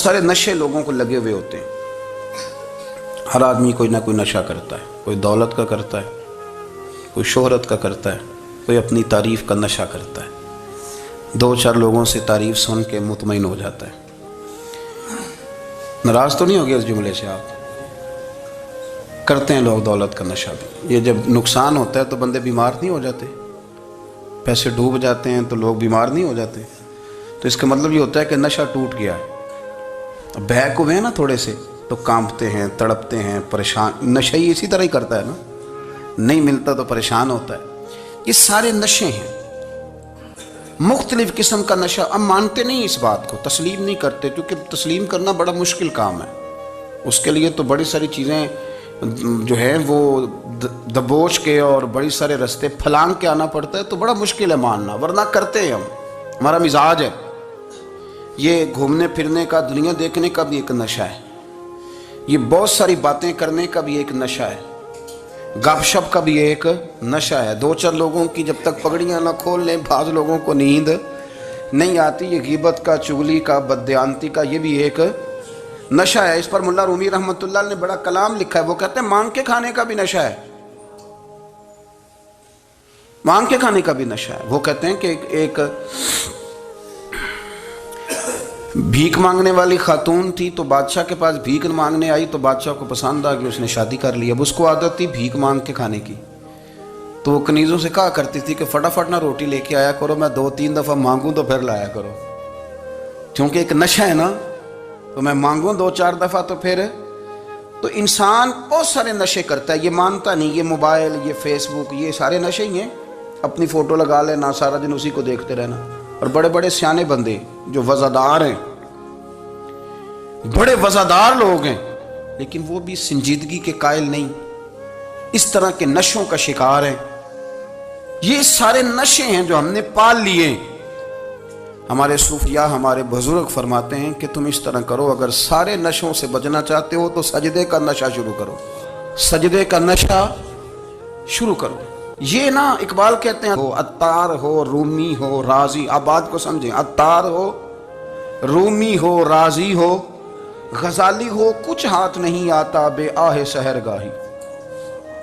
سارے نشے لوگوں کو لگے ہوئے ہوتے ہیں. ہر آدمی کوئی نہ کوئی نشہ کرتا ہے. کوئی دولت کا کرتا ہے, کوئی شہرت کا کرتا ہے, کوئی اپنی تعریف کا نشہ کرتا ہے. دو چار لوگوں سے تعریف سن کے مطمئن ہو جاتا ہے. ناراض تو نہیں ہو گیا اس جملے سے آپ؟ کرتے ہیں لوگ دولت کا نشہ بھی. یہ جب نقصان ہوتا ہے تو بندے بیمار نہیں ہو جاتے؟ پیسے ڈوب جاتے ہیں تو لوگ بیمار نہیں ہو جاتے؟ تو اس کا مطلب یہ ہوتا ہے کہ نشہ ٹوٹ گیا ہے. بہک ہوئے ہیں نا تھوڑے سے تو کانپتے ہیں, تڑپتے ہیں, پریشان. نشہ ہی اسی طرح ہی کرتا ہے نا, نہیں ملتا تو پریشان ہوتا ہے. یہ سارے نشے ہیں, مختلف قسم کا نشہ. اب مانتے نہیں اس بات کو, تسلیم نہیں کرتے, کیونکہ تسلیم کرنا بڑا مشکل کام ہے. اس کے لیے تو بڑی ساری چیزیں جو ہیں وہ دبوچ کے اور بڑی سارے رستے پھلانگ کے آنا پڑتا ہے, تو بڑا مشکل ہے ماننا, ورنہ کرتے ہیں ہم. ہمارا مزاج ہے. یہ گھومنے پھرنے کا, دنیا دیکھنے کا بھی ایک نشہ ہے. یہ بہت ساری باتیں کرنے کا بھی ایک نشہ ہے. گپ شپ کا بھی ایک نشہ ہے. دو چار لوگوں کی جب تک پگڑیاں نہ کھول لیں, بعض لوگوں کو نیند نہیں آتی. یہ غیبت کا, چغلی کا, بددیانتی کا, یہ بھی ایک نشہ ہے. اس پر ملا رومی رحمۃ اللہ نے بڑا کلام لکھا ہے. وہ کہتے ہیں مانگ کے کھانے کا بھی نشہ ہے. مانگ کے کھانے کا بھی نشہ ہے. وہ کہتے ہیں کہ ایک بھیک مانگنے والی خاتون تھی, تو بادشاہ کے پاس بھیک مانگنے آئی, تو بادشاہ کو پسند آ گئی, اس نے شادی کر لی. اب اس کو عادت تھی بھیک مانگ کے کھانے کی, تو وہ کنیزوں سے کہا کرتی تھی کہ فٹافٹ نہ روٹی لے کے آیا کرو, میں 2-3 دفعہ مانگوں تو پھر لایا کرو. کیونکہ ایک نشہ ہے نا, تو میں مانگوں 2-4 دفعہ تو پھر. تو انسان بہت سارے نشے کرتا ہے, یہ مانتا نہیں. یہ موبائل, یہ فیس بک, یہ سارے نشے ہی ہیں. اپنی فوٹو لگا لینا, سارا دن اسی کو دیکھتے رہنا. اور بڑے بڑے سیانے بندے جو وزادار ہیں, بڑے وزادار لوگ ہیں, لیکن وہ بھی سنجیدگی کے قائل نہیں, اس طرح کے نشوں کا شکار ہیں. یہ سارے نشے ہیں جو ہم نے پال لیے. ہمارے صوفیاء, ہمارے بزرگ فرماتے ہیں کہ تم اس طرح کرو, اگر سارے نشوں سے بچنا چاہتے ہو تو سجدے کا نشہ شروع کرو. سجدے کا نشہ شروع کرو. یہ نا اقبال کہتے ہیں, عطار ہو, رومی ہو, رازی. آپ بات کو سمجھیں. عطار ہو, رومی ہو, رازی ہو, غزالی ہو, کچھ ہاتھ نہیں آتا بے آہ سحر گاہی.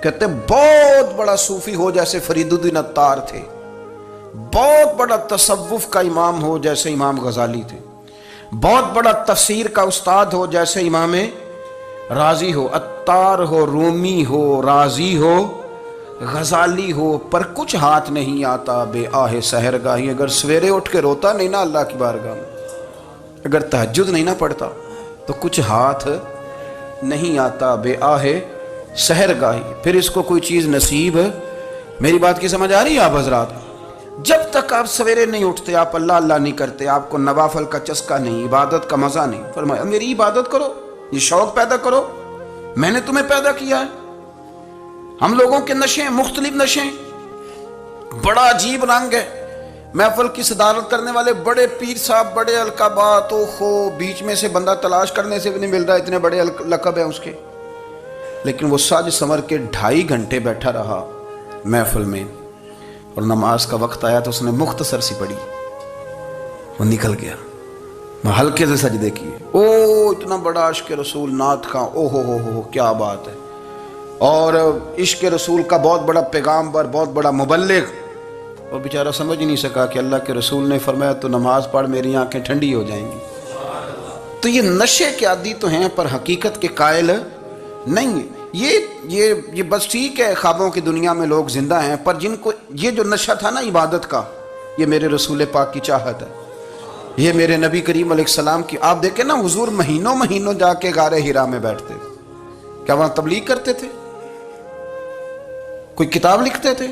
کہتے بہت بڑا صوفی ہو جیسے فرید الدین عطار تھے, بہت بڑا تصوف کا امام ہو جیسے امام غزالی تھے, بہت بڑا تفسیر کا استاد ہو جیسے امام رازی ہو. عطار ہو, رومی ہو, رازی ہو, غزالی ہو, پر کچھ ہاتھ نہیں آتا بے آہ سحر گاہی. اگر سویرے اٹھ کے روتا نہیں نا اللہ کی بارگاہ میں, اگر تہجد نہیں نہ پڑھتا, تو کچھ ہاتھ نہیں آتا بے آہ سحر گاہی. پھر اس کو کوئی چیز نصیب. میری بات کی سمجھ آ رہی ہے آپ حضرات؟ جب تک آپ سویرے نہیں اٹھتے, آپ اللہ اللہ نہیں کرتے, آپ کو نوافل کا چسکا نہیں, عبادت کا مزہ نہیں. فرمایا میری عبادت کرو, یہ شوق پیدا کرو, میں نے تمہیں پیدا کیا ہے. ہم لوگوں کے نشے ہیں, مختلف نشے ہیں, بڑا عجیب رنگ ہے. محفل کی صدارت کرنے والے بڑے پیر صاحب, بڑے القابات, بیچ میں سے بندہ تلاش کرنے سے بھی نہیں مل رہا, اتنے بڑے لقب ہیں اس کے. لیکن وہ سج سنور کے 2.5 گھنٹے بیٹھا رہا محفل میں, اور نماز کا وقت آیا تو اس نے مختصر سی پڑھی, وہ نکل گیا. ہلکے سے سجدے کیے. اتنا بڑا عشق رسول, نعت خواں, ہو کیا بات ہے. اور عشق رسول کا بہت بڑا پیغامبر, بہت بڑا مبلغ. وہ بیچارہ سمجھ ہی نہیں سکا کہ اللہ کے رسول نے فرمایا تو نماز پڑھ, میری آنکھیں ٹھنڈی ہو جائیں گی. تو یہ نشے کے عادی تو ہیں, پر حقیقت کے قائل نہیں. یہ بس ٹھیک ہے, خوابوں کی دنیا میں لوگ زندہ ہیں, پر جن کو یہ جو نشہ تھا نا عبادت کا, یہ میرے رسول پاک کی چاہت ہے, یہ میرے نبی کریم علیہ السلام کی. آپ دیکھیں نا, حضور مہینوں جا کے غار حرا میں بیٹھتے. کیا وہاں تبلیغ کرتے تھے؟ کوئی کتاب لکھتے تھے؟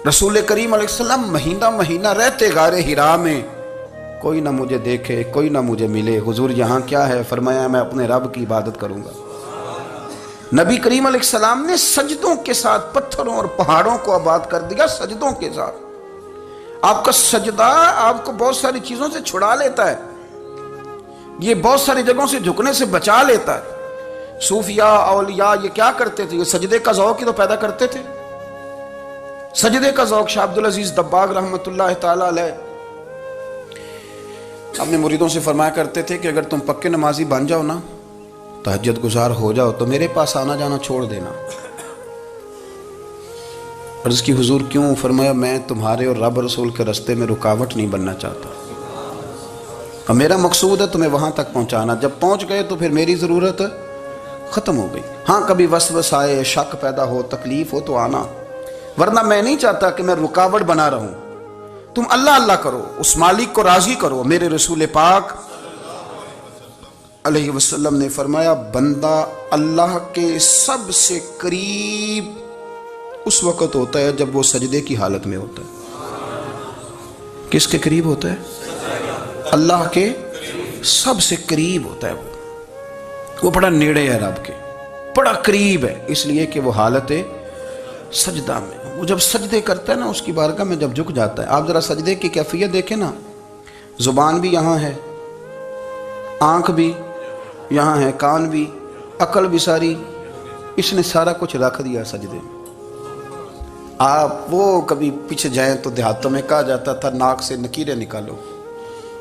رسول کریم علیہ السلام مہینہ رہتے غار حرا میں. کوئی نہ مجھے دیکھے, کوئی نہ مجھے ملے. حضور یہاں کیا ہے؟ فرمایا میں اپنے رب کی عبادت کروں گا. نبی کریم علیہ السلام نے سجدوں کے ساتھ پتھروں اور پہاڑوں کو آباد کر دیا, سجدوں کے ساتھ. آپ کا سجدہ آپ کو بہت ساری چیزوں سے چھڑا لیتا ہے, یہ بہت ساری جگہوں سے جھکنے سے بچا لیتا ہے. صوفیاء, اولیاء یہ کیا کرتے تھے؟ یہ سجدے کا ذوق ہی تو پیدا کرتے تھے. سجدے کا ذوق. شاہ عبدالعزیز دباغ رحمۃ اللہ تعالی علیہ اپنے مریدوں سے فرمایا کرتے تھے کہ اگر تم پکے نمازی بن جاؤ نا، تہجد گزار ہو جاؤ، تو میرے پاس آنا جانا چھوڑ دینا۔ عرض کی حضور کیوں؟ فرمایا میں تمہارے اور رب رسول کے رستے میں رکاوٹ نہیں بننا چاہتا، اور میرا مقصود ہے تمہیں وہاں تک پہنچانا۔ جب پہنچ گئے تو پھر میری ضرورت ختم ہو گئی۔ ہاں کبھی وسوس آئے، شک پیدا ہو، تکلیف ہو تو آنا، ورنہ میں نہیں چاہتا کہ میں رکاوٹ بنا رہوں۔ تم اللہ اللہ کرو، اس مالک کو راضی کرو۔ میرے رسول پاک علیہ وسلم نے فرمایا بندہ اللہ کے سب سے قریب اس وقت ہوتا ہے جب وہ سجدے کی حالت میں ہوتا ہے۔ کس کے قریب ہوتا ہے؟ اللہ کے سب سے قریب ہوتا ہے۔ وہ بڑا نیڑے ہے رب کے، بڑا قریب ہے، اس لیے کہ وہ حالت سجدہ میں، وہ جب سجدے کرتا ہے نا، اس کی بارگاہ میں جب جھک جاتا ہے۔ آپ ذرا سجدے کی کیفیت دیکھیں نا، زبان بھی یہاں ہے، آنکھ بھی یہاں ہے، کان بھی، عقل بھی ساری، اس نے سارا کچھ رکھ دیا سجدے میں۔ آپ وہ کبھی پیچھے جائیں تو دیہاتوں میں کہا جاتا تھا ناک سے نکیریں نکالو،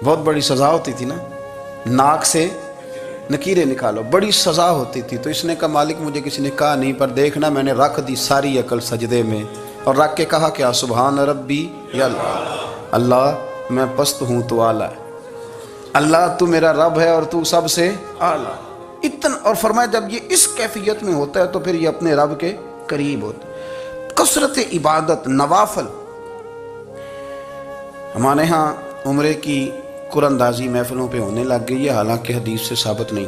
بہت بڑی سزا ہوتی تھی نا، ناک سے نکیریں نکالو، بڑی سزا ہوتی تھی۔ تو اس نے کہا مالک مجھے کسی نے کہا نہیں، پر دیکھنا میں نے رکھ دی ساری عقل سجدے میں، اور رکھ کے کہا کیا؟ سبحان ربی یا اللہ میں پست ہوں تو اعلیٰ ہے، اللہ تو میرا رب ہے اور تو سب سے اعلیٰ اتنا۔ اور فرمایا جب یہ اس کیفیت میں ہوتا ہے تو پھر یہ اپنے رب کے قریب ہوتا ہے۔ کثرت عبادت، نوافل۔ ہمارے ہاں عمرے کی قرآن اندازی محفلوں پہ ہونے لگ گئی ہے، حالانکہ حدیث سے ثابت نہیں۔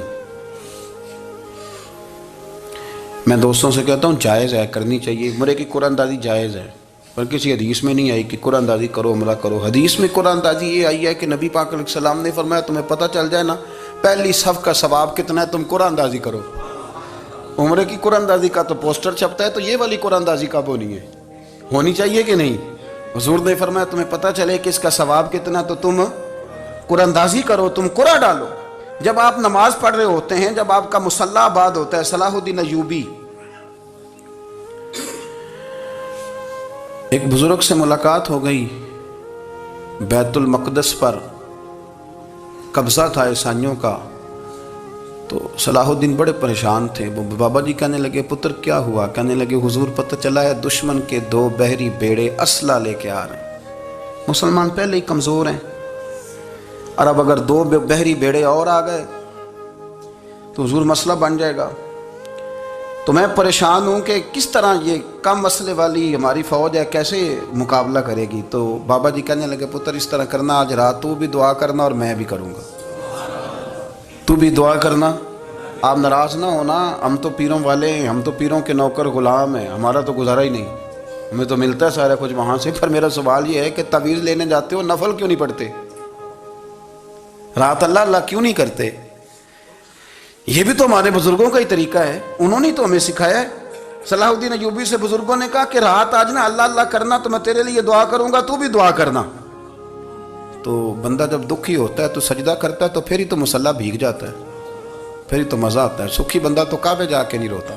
میں دوستوں سے کہتا ہوں جائز ہے، کرنی چاہیے، عمرے کی قرآن اندازی جائز ہے، پر کسی حدیث میں نہیں آئی کہ قرآن اندازی کرو عمرہ کرو۔ حدیث میں قرآن اندازی یہ آئی ہے کہ نبی پاک علیہ السلام نے فرمایا تمہیں پتہ چل جائے نا پہلی صف کا ثواب کتنا ہے، تم قرآن اندازی کرو۔ عمرے کی قرآن اندازی کا تو پوسٹر چھپتا ہے، تو یہ والی قرآن اندازی کب ہونی ہے؟ ہونی چاہیے کہ نہیں؟ حضور نے فرمایا تمہیں پتہ چلے کہ اس کا ثواب کتنا، تو تم قرآن اندازی کرو، تم قرآن ڈالو۔ جب آپ نماز پڑھ رہے ہوتے ہیں، جب آپ کا مصلی آباد ہوتا ہے، صلاح الدین ایوبی ایک بزرگ سے ملاقات ہو گئی، بیت المقدس پر قبضہ تھا عیسائیوں کا، تو صلاح الدین بڑے پریشان تھے۔ وہ بابا جی کہنے لگے پتر کیا ہوا؟ کہنے لگے حضور پتہ چلا ہے دشمن کے 2 بحری بیڑے اسلحہ لے کے آ رہے ہیں، مسلمان پہلے ہی کمزور ہیں، اور اب اگر 2 بحری بیڑے اور آ گئے تو حضور مسئلہ بن جائے گا۔ تو میں پریشان ہوں کہ کس طرح یہ کم مسئلے والی ہماری فوج ہے کیسے مقابلہ کرے گی۔ تو بابا جی کہنے لگے پتر اس طرح کرنا، آج رات تو بھی دعا کرنا اور میں بھی کروں گا، تو بھی دعا کرنا، آپ ناراض نہ ہونا، ہم تو پیروں والے ہیں، ہم تو پیروں کے نوکر غلام ہیں، ہمارا تو گزارا ہی نہیں، ہمیں تو ملتا ہے سارا کچھ وہاں سے۔ پر میرا سوال یہ ہے کہ تعویذ لینے جاتے ہو نفل کیوں نہیں پڑھتے؟ رات اللہ اللہ کیوں نہیں کرتے؟ یہ بھی تو ہمارے بزرگوں کا ہی طریقہ ہے، انہوں نے تو ہمیں سکھایا ہے۔ صلاح الدین ایوبی سے بزرگوں نے کہا کہ رات آج نا اللہ اللہ کرنا، تو میں تیرے لیے دعا کروں گا، تو بھی دعا کرنا۔ تو بندہ جب دکھی ہوتا ہے تو سجدہ کرتا ہے، تو پھر ہی تو مصلی بھیگ جاتا ہے، پھر ہی تو مزہ آتا ہے۔ سکھی بندہ تو کعبے جا کے نہیں روتا،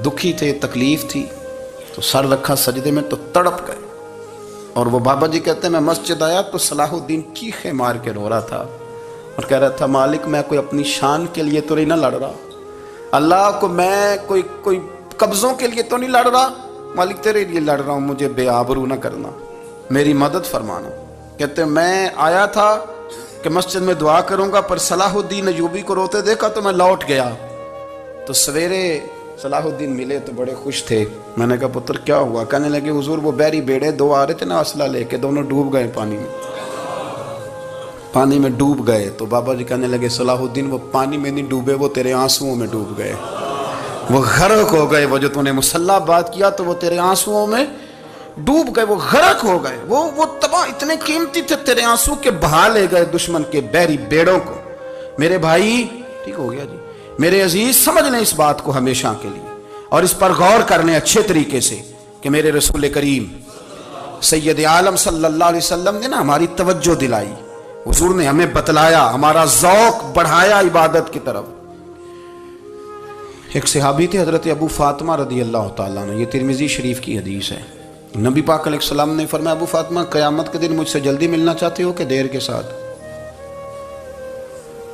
دکھی تھے، تکلیف تھی، تو سر رکھا سجدے میں تو تڑپ گئے۔ اور وہ بابا جی کہتے ہیں میں مسجد آیا تو صلاح الدین چیخے مار کے رو رہا تھا اور کہہ رہا تھا مالک میں کوئی اپنی شان کے لیے تو نہیں نہ لڑ رہا، اللہ کو میں کوئی قبضوں کے لیے تو نہیں لڑ رہا، مالک تیرے لیے لڑ رہا ہوں، مجھے بے آبرو نہ کرنا، میری مدد فرمانا۔ کہتے ہیں میں آیا تھا کہ مسجد میں دعا کروں گا، پر صلاح الدین ایوبی کو روتے دیکھا تو میں لوٹ گیا۔ تو سویرے صلاح الدین ملے تو بڑے خوش تھے۔ میں نے کہا پتر کیا ہوا؟ کہنے لگے حضور وہ بحری بیڑے 2 آ رہے تھے نا اسلحہ لے کے، دونوں ڈوب گئے پانی میں ڈوب گئے۔ تو بابا جی کہنے لگے صلاح الدین وہ پانی میں نہیں ڈوبے، وہ تیرے آنسوؤں میں ڈوب گئے، وہ غرق ہو گئے، وہ جو تو نے مصلی بات کیا تو وہ تیرے آنسوؤں میں ڈوب گئے، وہ غرق ہو گئے، وہ تباہ، اتنے قیمتی تھے تیرے آنسو کے بہا لے گئے دشمن کے بحری بیڑوں کو۔ میرے بھائی ٹھیک ہو گیا جی، میرے عزیز سمجھ لیں اس بات کو ہمیشہ کے لیے، اور اس پر غور کر لیں اچھے طریقے سے کہ میرے رسول کریم سید عالم صلی اللہ علیہ وسلم نے نا ہماری توجہ دلائی، حضور نے ہمیں بتلایا، ہمارا ذوق بڑھایا عبادت کی طرف۔ ایک صحابی تھے حضرت ابو فاطمہ رضی اللہ تعالیٰ عنہ، یہ ترمذی شریف کی حدیث ہے۔ نبی پاک علیہ السلام نے فرمایا ابو فاطمہ قیامت کے دن مجھ سے جلدی ملنا چاہتے ہو کہ دیر کے ساتھ؟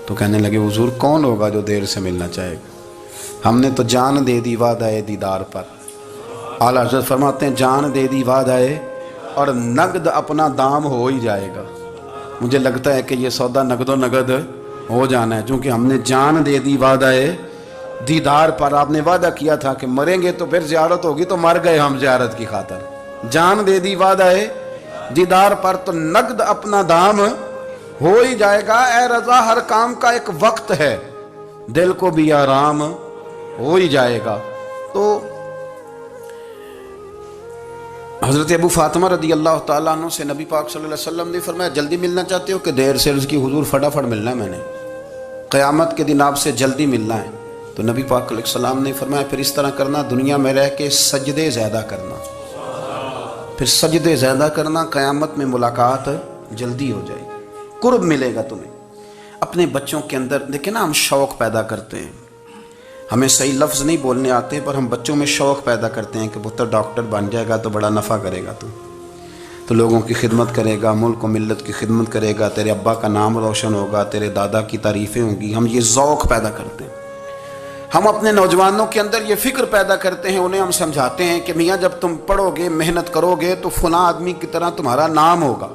تو کہنے لگے حضور کون ہوگا جو دیر سے ملنا چاہے گا؟ ہم نے تو جان دے دی وعدہ دیدار پر. اعلیٰ حضرت فرماتے ہیں جان دے دی وعدہ اور نقد اپنا دام ہو ہی جائے گا. مجھے لگتا ہے کہ یہ سودا نقد و نقد ہو جانا ہے، چونکہ ہم نے جان دے دی وعدہ دیدار پر. آپ نے وعدہ کیا تھا کہ مریں گے تو پھر زیارت ہوگی، تو مر گئے ہم زیارت کی خاطر. جان دے دی وعدہ دیدار پر تو نقد اپنا دام ہو ہی جائے گا. اے رضا ہر کام کا ایک وقت ہے، دل کو بھی آرام ہو ہی جائے گا. تو حضرت ابو فاطمہ رضی اللہ تعالیٰ عنہ سے نبی پاک صلی اللہ علیہ وسلم نے فرمایا جلدی ملنا چاہتے ہو کہ دیر سے؟ عرض کی حضور فٹافٹ ملنا ہے، میں نے قیامت کے دن آپ سے جلدی ملنا ہے. تو نبی پاک علیہ السلام نے فرمایا پھر اس طرح کرنا، دنیا میں رہ کے سجدے زیادہ کرنا، پھر سجدے زیادہ کرنا، قیامت میں ملاقات جلدی ہو جائے گی، قرب ملے گا تمہیں. اپنے بچوں کے اندر دیکھیں نا، ہم شوق پیدا کرتے ہیں، ہمیں صحیح لفظ نہیں بولنے آتے پر ہم بچوں میں شوق پیدا کرتے ہیں کہ پتر ڈاکٹر بن جائے گا تو بڑا نفع کرے گا، تو لوگوں کی خدمت کرے گا، ملک و ملت کی خدمت کرے گا، تیرے ابا کا نام روشن ہوگا، تیرے دادا کی تعریفیں ہوں گی. ہم یہ ذوق پیدا کرتے ہیں. ہم اپنے نوجوانوں کے اندر یہ فکر پیدا کرتے ہیں، انہیں ہم سمجھاتے ہیں کہ میاں جب تم پڑھو گے، محنت کرو گے تو فلاں آدمی کی طرح تمہارا نام ہوگا.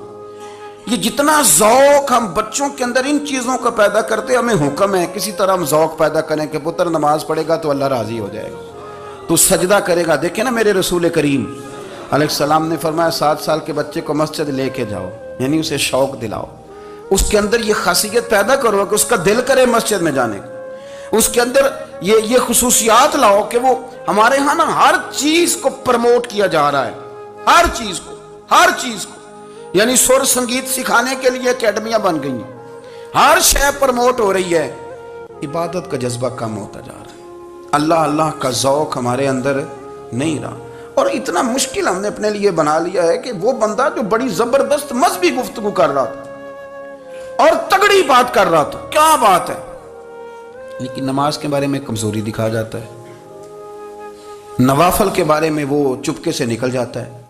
یہ جتنا ذوق ہم بچوں کے اندر ان چیزوں کا پیدا کرتے، ہمیں حکم ہے کسی طرح ہم ذوق پیدا کریں کہ پتر نماز پڑھے گا تو اللہ راضی ہو جائے گا، تو سجدہ کرے گا. دیکھیں نا میرے رسول کریم علیہ السلام نے فرمایا 7 سال کے بچے کو مسجد لے کے جاؤ، یعنی اسے شوق دلاؤ، اس کے اندر یہ خاصیت پیدا کرو کہ اس کا دل کرے مسجد میں جانے کا، اس کے اندر یہ خصوصیات لاؤ کہ وہ ہمارے ہاں نا ہر چیز کو پروموٹ کیا جا رہا ہے، ہر چیز کو یعنی سر سنگیت سکھانے کے لیے اکیڈمیاں بن گئی ہیں، ہر شے پروموٹ ہو رہی ہے. عبادت کا جذبہ کم ہوتا جا رہا ہے، اللہ کا ذوق ہمارے اندر نہیں رہا. اور اتنا مشکل ہم نے اپنے لیے بنا لیا ہے کہ وہ بندہ جو بڑی زبردست مذہبی گفتگو کر رہا تھا اور تگڑی بات کر رہا تھا، کیا بات ہے، لیکن نماز کے بارے میں کمزوری دکھا جاتا ہے، نوافل کے بارے میں وہ چپکے سے نکل جاتا ہے.